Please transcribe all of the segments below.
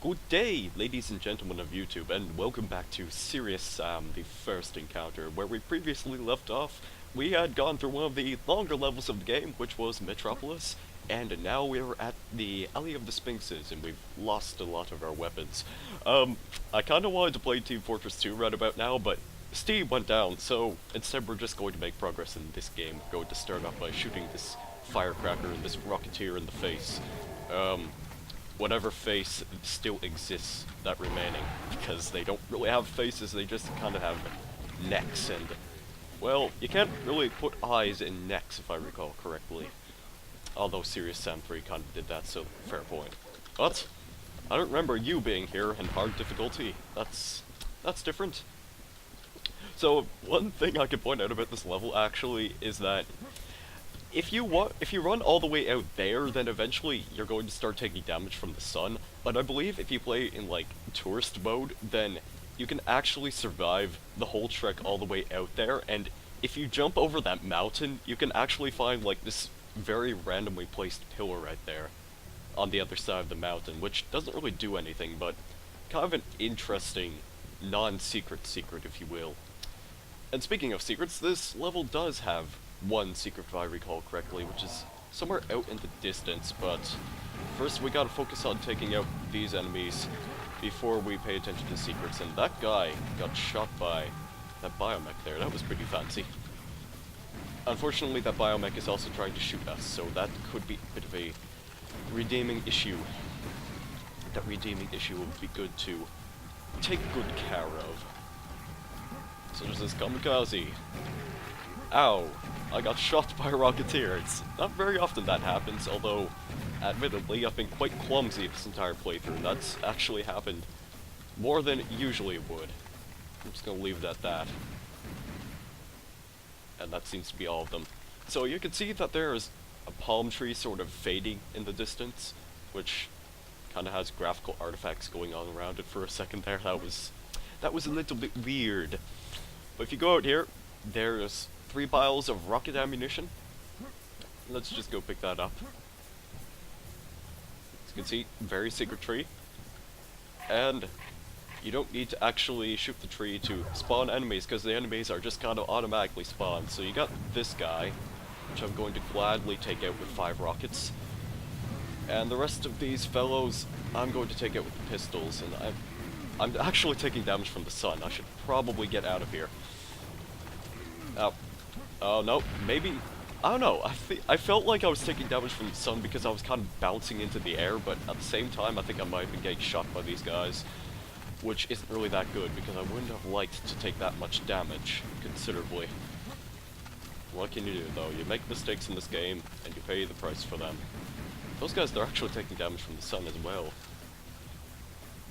Good day, ladies and gentlemen of YouTube, and welcome back to Serious Sam, the first encounter. Where we previously left off, we had gone through one of the longer levels of the game, which was Metropolis, and now we're at the Alley of the Sphinxes, and we've lost a lot of our weapons. I kinda wanted to play Team Fortress 2 right about now, but Steam went down, so instead we're just going to make progress in this game. We're going to start off by shooting this firecracker and this rocketeer in the face. Whatever face still exists, that remaining, because they don't really have faces, they just kind of have necks, and, well, you can't really put eyes in necks, if I recall correctly. Although Serious Sam 3 kind of did that, so fair point. But, I don't remember you being here in hard difficulty. That's different. So, one thing I could point out about this level, actually, is that if you run all the way out there, then eventually you're going to start taking damage from the sun. But I believe if you play in, like, tourist mode, then you can actually survive the whole trek all the way out there, and if you jump over that mountain, you can actually find, like, this very randomly placed pillar right there on the other side of the mountain, which doesn't really do anything, but kind of an interesting, non-secret secret, if you will. And speaking of secrets, this level does have one secret, if I recall correctly, which is somewhere out in the distance, but first we gotta focus on taking out these enemies before we pay attention to secrets, and that guy got shot by that biomech there. That was pretty fancy. Unfortunately, that biomech is also trying to shoot us, so that could be a bit of a redeeming issue. That redeeming issue would be good to take good care of. So there's this kamikaze. Ow! I got shot by a rocketeer. It's not very often that happens, although, admittedly, I've been quite clumsy this entire playthrough. That's actually happened more than it usually would. I'm just gonna leave it at that. And that seems to be all of them. So you can see that there is a palm tree sort of fading in the distance, which kind of has graphical artifacts going on around it for a second there. That was a little bit weird. But if you go out here, there's 3 piles of rocket ammunition. Let's just go pick that up. As you can see, very secret tree. And you don't need to actually shoot the tree to spawn enemies, because the enemies are just kind of automatically spawned. So you got this guy, which I'm going to gladly take out with 5 rockets. And the rest of these fellows, I'm going to take out with pistols, and I'm actually taking damage from the sun. I should probably get out of here. Oh no, maybe, I don't know, I felt like I was taking damage from the sun because I was kind of bouncing into the air, but at the same time I think I might have been getting shot by these guys, which isn't really that good, because I wouldn't have liked to take that much damage, considerably. What can you do, though? You make mistakes in this game, and you pay the price for them. Those guys, they're actually taking damage from the sun as well.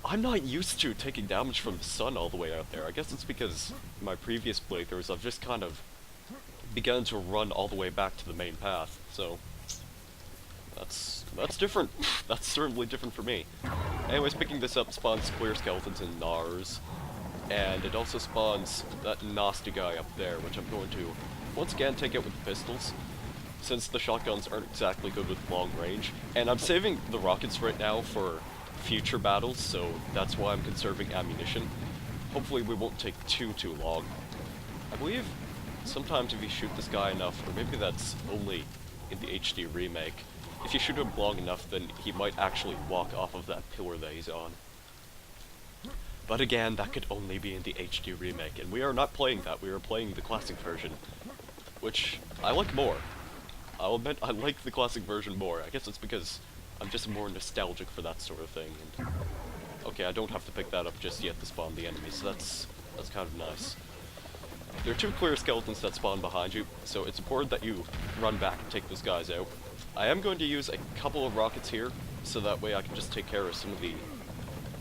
I'm not used to taking damage from the sun all the way out there. I guess it's because in my previous playthroughs I've just kind of begun to run all the way back to the main path, so that's different. That's certainly different for me. Anyways, picking this up spawns clear skeletons and gnars, and it also spawns that nasty guy up there, which I'm going to once again take out with the pistols, since the shotguns aren't exactly good with long range, and I'm saving the rockets right now for future battles, so that's why I'm conserving ammunition. Hopefully we won't take too long. I believe sometimes if you shoot this guy enough, or maybe that's only in the HD remake, if you shoot him long enough, then he might actually walk off of that pillar that he's on. But again, that could only be in the HD remake, and we are not playing that, we are playing the classic version, which I like more. I'll admit, I like the classic version more. I guess it's because I'm just more nostalgic for that sort of thing, and okay, I don't have to pick that up just yet to spawn the enemies, so that's kind of nice. There are 2 clear skeletons that spawn behind you, so it's important that you run back and take those guys out. I am going to use a couple of rockets here, so that way I can just take care of some of the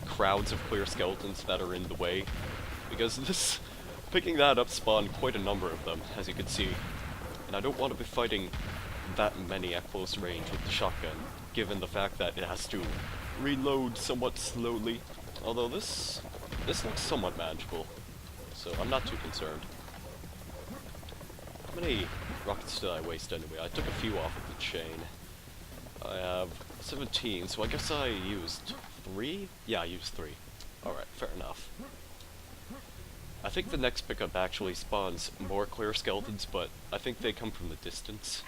crowds of clear skeletons that are in the way, because picking that up spawned quite a number of them, as you can see, and I don't want to be fighting that many at close range with the shotgun, given the fact that it has to reload somewhat slowly, although this looks somewhat manageable, so I'm not too concerned. How many rockets did I waste anyway? I took a few off of the chain. I have 17, so I guess I used 3? Yeah, I used 3. Alright, fair enough. I think the next pickup actually spawns more clear skeletons, but I think they come from the distance.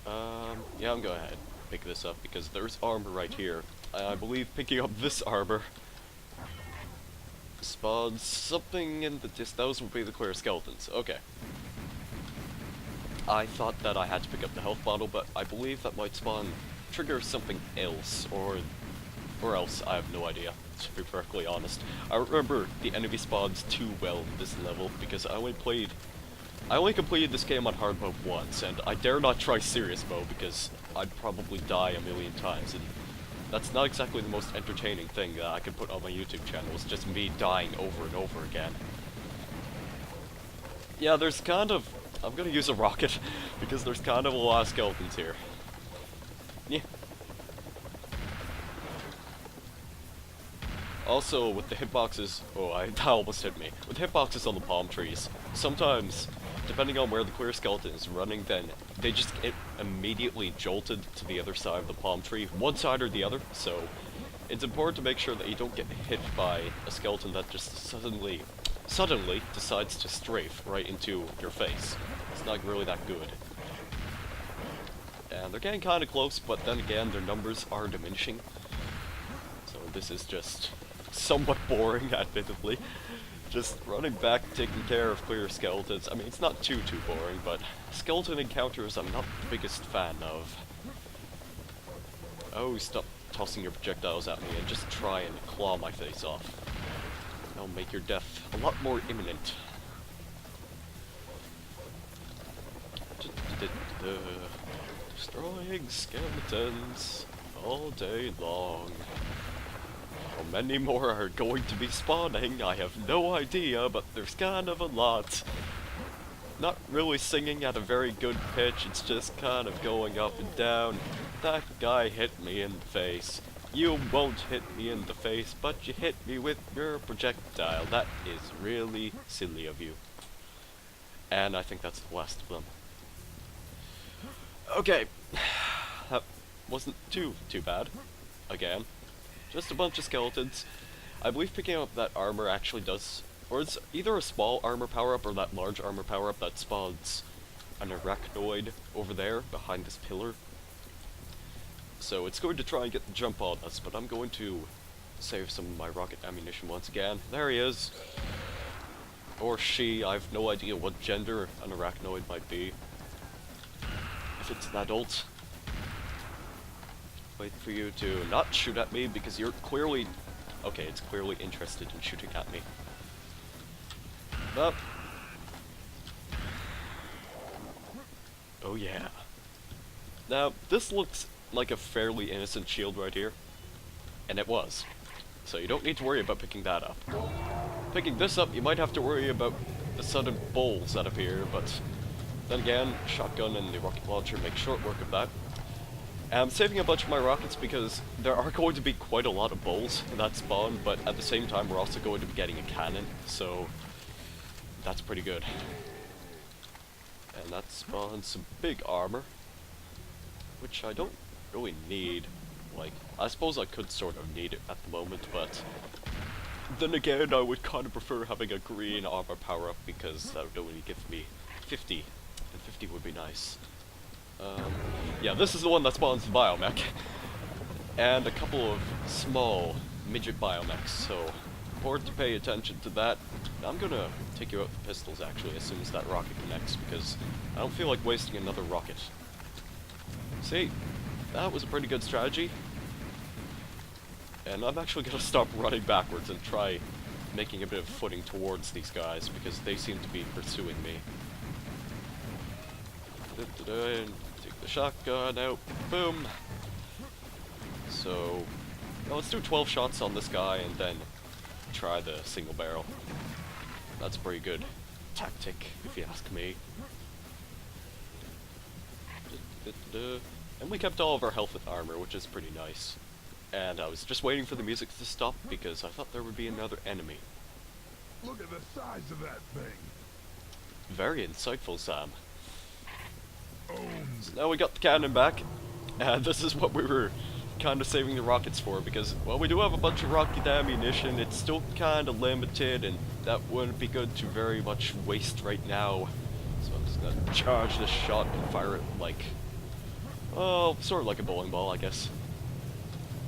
Yeah, I'm going to pick this up because there's armor right here. I believe picking up this armor spawns something in the distance. Those would be the clear skeletons. Okay. I thought that I had to pick up the health bottle, but I believe that might trigger something else, or else I have no idea, to be perfectly honest. I remember the enemy spawns too well in this level, because I only completed this game on hard mode once, and I dare not try serious mode, because I'd probably die a million times, and that's not exactly the most entertaining thing that I could put on my YouTube channel, it's just me dying over and over again. Yeah, there's kind of... I'm gonna use a rocket, because there's kind of a lot of skeletons here. Yeah. Also, with the hitboxes... Oh, that almost hit me. With hitboxes on the palm trees, sometimes, depending on where the clear skeleton is running, then they just get immediately jolted to the other side of the palm tree, one side or the other, so it's important to make sure that you don't get hit by a skeleton that just suddenly decides to strafe right into your face. It's not really that good. And they're getting kind of close, but then again, their numbers are diminishing. So this is just somewhat boring, admittedly. Just running back, taking care of clear skeletons. I mean, it's not too boring, but skeleton encounters I'm not the biggest fan of. Oh, stop tossing your projectiles at me and just try and claw my face off. That'll make your death a lot more imminent. Destroying skeletons all day long. How many more are going to be spawning? I have no idea, but there's kind of a lot. Not really singing at a very good pitch, it's just kind of going up and down. That guy hit me in the face. You won't hit me in the face, but you hit me with your projectile. That is really silly of you. And I think that's the last of them. Okay. That wasn't too bad. Again. Just a bunch of skeletons. I believe picking up that armor actually does... Or it's either a small armor power-up or that large armor power-up that spawns an arachnoid over there behind this pillar. So it's going to try and get the jump on us, but I'm going to save some of my rocket ammunition once again. There he is. Or she, I have no idea what gender an arachnoid might be. If it's an adult. Wait for you to not shoot at me because you're clearly... Okay, it's clearly interested in shooting at me. Up. Oh yeah. Now, this looks like a fairly innocent shield right here. And it was. So you don't need to worry about picking that up. Picking this up, you might have to worry about the sudden bowls that appear, but then again, shotgun and the rocket launcher make short work of that. I'm saving a bunch of my rockets because there are going to be quite a lot of bowls in that spawn, but at the same time we're also going to be getting a cannon, so that's pretty good. And that spawns some big armor, which I don't really need. Like, I suppose I could sort of need it at the moment, but then again, I would kind of prefer having a green armor power-up because that would only give me 50, and 50 would be nice. Yeah, this is the one that spawns the biomech, and a couple of small midget biomechs, so important to pay attention to that. I'm gonna take you out with the pistols actually as soon as that rocket connects, because I don't feel like wasting another rocket. See, that was a pretty good strategy. And I'm actually gonna stop running backwards and try making a bit of footing towards these guys, because they seem to be pursuing me. Take the shotgun out, boom! So, well, let's do 12 shots on this guy and then try the single barrel. That's a pretty good tactic, if you ask me. And we kept all of our health with armor, which is pretty nice. And I was just waiting for the music to stop because I thought there would be another enemy. Look at the size of that thing. Very insightful, Sam. Owns. So now we got the cannon back, and this is what we were kind of saving the rockets for, because, well, we do have a bunch of rocket ammunition. It's still kind of limited, and that wouldn't be good to very much waste right now. So I'm just gonna charge this shot and fire it like, oh, sort of like a bowling ball, I guess.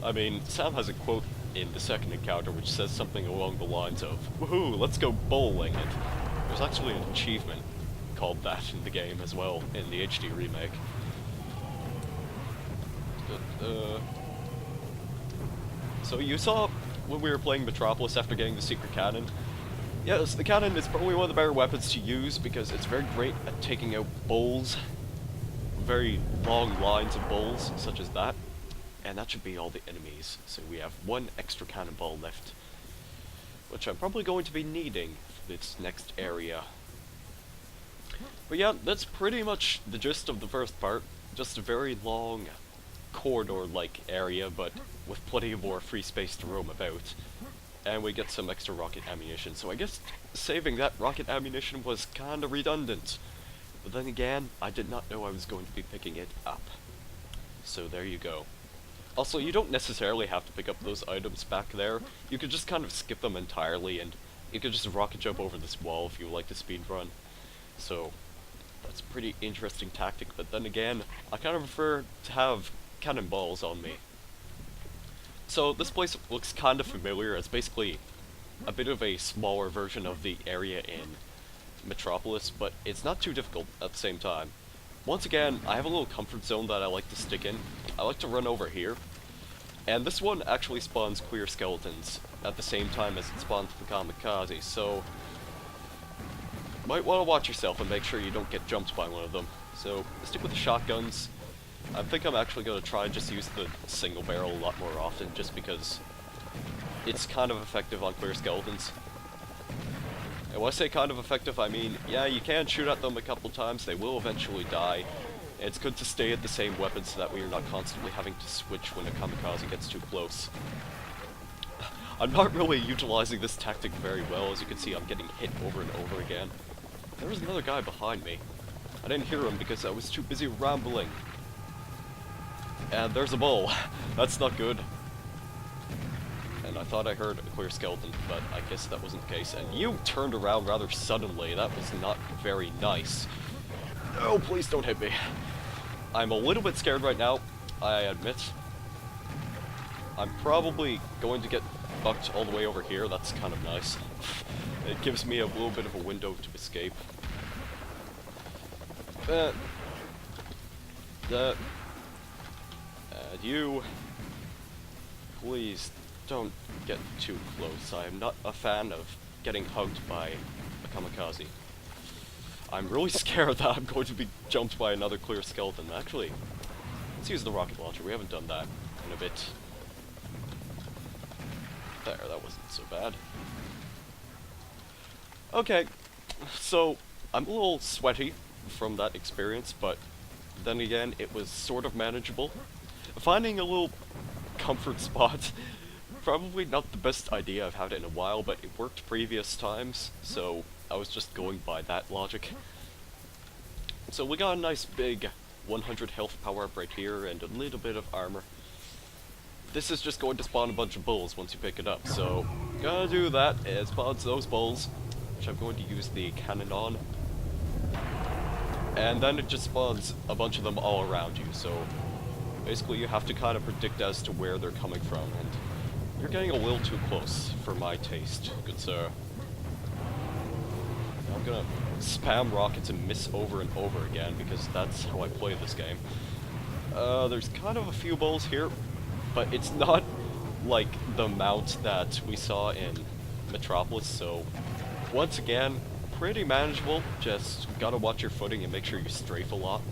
I mean, Sam has a quote in the second encounter which says something along the lines of, "Woohoo, let's go bowling," and there's actually an achievement called that in the game as well, in the HD remake. So you saw when we were playing Metropolis after getting the secret cannon. Yes, the cannon is probably one of the better weapons to use because it's very great at taking out bowls. Very long lines of bowls, such as that. And that should be all the enemies. So we have one extra cannonball left, which I'm probably going to be needing for this next area. But yeah, that's pretty much the gist of the first part. Just a very long corridor-like area, but with plenty of more free space to roam about. And we get some extra rocket ammunition, so I guess saving that rocket ammunition was kinda redundant. But then again, I did not know I was going to be picking it up. So there you go. Also, you don't necessarily have to pick up those items back there. You could just kind of skip them entirely, and you could just rocket jump over this wall if you like to speedrun. So, that's a pretty interesting tactic, but then again, I kind of prefer to have cannonballs on me. So this place looks kind of familiar. It's basically a bit of a smaller version of the area in Metropolis, but it's not too difficult at the same time. Once again, I have a little comfort zone that I like to stick in. I like to run over here, and this one actually spawns clear skeletons at the same time as it spawns the kamikaze, so might want to watch yourself and make sure you don't get jumped by one of them. So stick with the shotguns. I think I'm actually going to try and just use the single barrel a lot more often, just because it's kind of effective on clear skeletons. And when I say kind of effective, I mean, yeah, you can shoot at them a couple times, they will eventually die. And it's good to stay at the same weapon so that way you're not constantly having to switch when a kamikaze gets too close. I'm not really utilizing this tactic very well. As you can see, I'm getting hit over and over again. There was another guy behind me. I didn't hear him because I was too busy rambling. And there's a bull. That's not good. And I thought I heard a clear skeleton, but I guess that wasn't the case. And you turned around rather suddenly. That was not very nice. No, please don't hit me. I'm a little bit scared right now, I admit. I'm probably going to get bucked all the way over here. That's kind of nice. It gives me a little bit of a window to escape. You, please don't get too close. I am not a fan of getting hugged by a kamikaze. I'm really scared that I'm going to be jumped by another clear skeleton. Actually, let's use the rocket launcher. We haven't done that in a bit. There, that wasn't so bad. Okay, so I'm a little sweaty from that experience, but then again, it was sort of manageable. Finding a little comfort spot, probably not the best idea. I've had it in a while, but it worked previous times, so I was just going by that logic. So we got a nice big 100 health power up right here, and a little bit of armor. This is just going to spawn a bunch of bulls once you pick it up, so gonna do that. It spawns those bulls, which I'm going to use the cannon on. And then it just spawns a bunch of them all around you, so basically you have to kind of predict as to where they're coming from, and you're getting a little too close for my taste, good sir. Now I'm gonna spam rockets and miss over and over again, because that's how I play this game. There's kind of a few bulls here, but it's not like the amount that we saw in Metropolis, so once again, pretty manageable. Just gotta watch your footing and make sure you strafe a lot.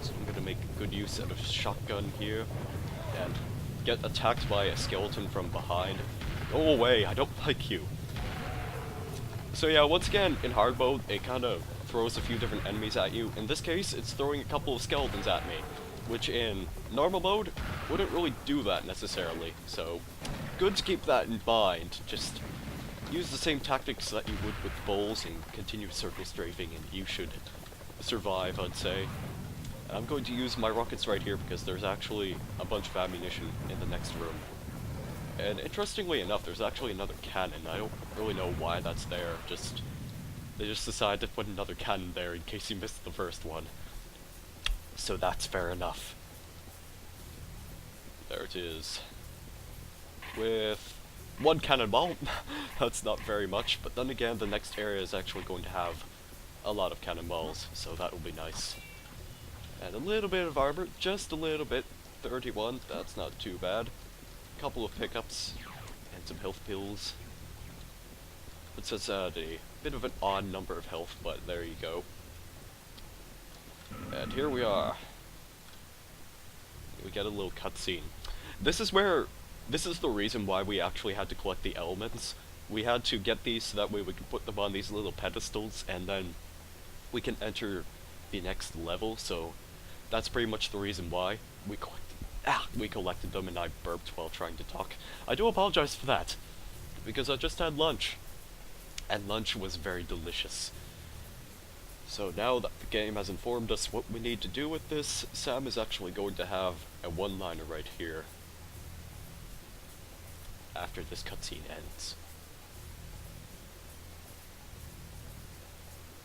So I'm gonna make good use out of shotgun here and get attacked by a skeleton from behind. Go away, I don't like you. So yeah, once again, in hard mode, it kind of throws a few different enemies at you. In this case, it's throwing a couple of skeletons at me, which in normal mode wouldn't really do that necessarily. So good to keep that in mind. Just use the same tactics that you would with bulls and continue circle strafing, and you should survive, I'd say. I'm going to use my rockets right here because there's actually a bunch of ammunition in the next room. And interestingly enough, there's actually another cannon. I don't really know why that's there. They just decided to put another cannon there in case you missed the first one. So that's fair enough. There it is. With one cannonball. That's not very much, but then again, the next area is actually going to have a lot of cannonballs, so that will be nice. And a little bit of armor, just a little bit. 31, that's not too bad. A couple of pickups, and some health pills. It's a bit of an odd number of health, but there you go. And here we are. We get a little cutscene. This is the reason why we actually had to collect the elements. We had to get these so that way we could put them on these little pedestals, and then we can enter the next level, so that's pretty much the reason why we collected them, and I burped while trying to talk. I do apologize for that, because I just had lunch, and lunch was very delicious. So now that the game has informed us what we need to do with this, Sam is actually going to have a one-liner right here after this cutscene ends.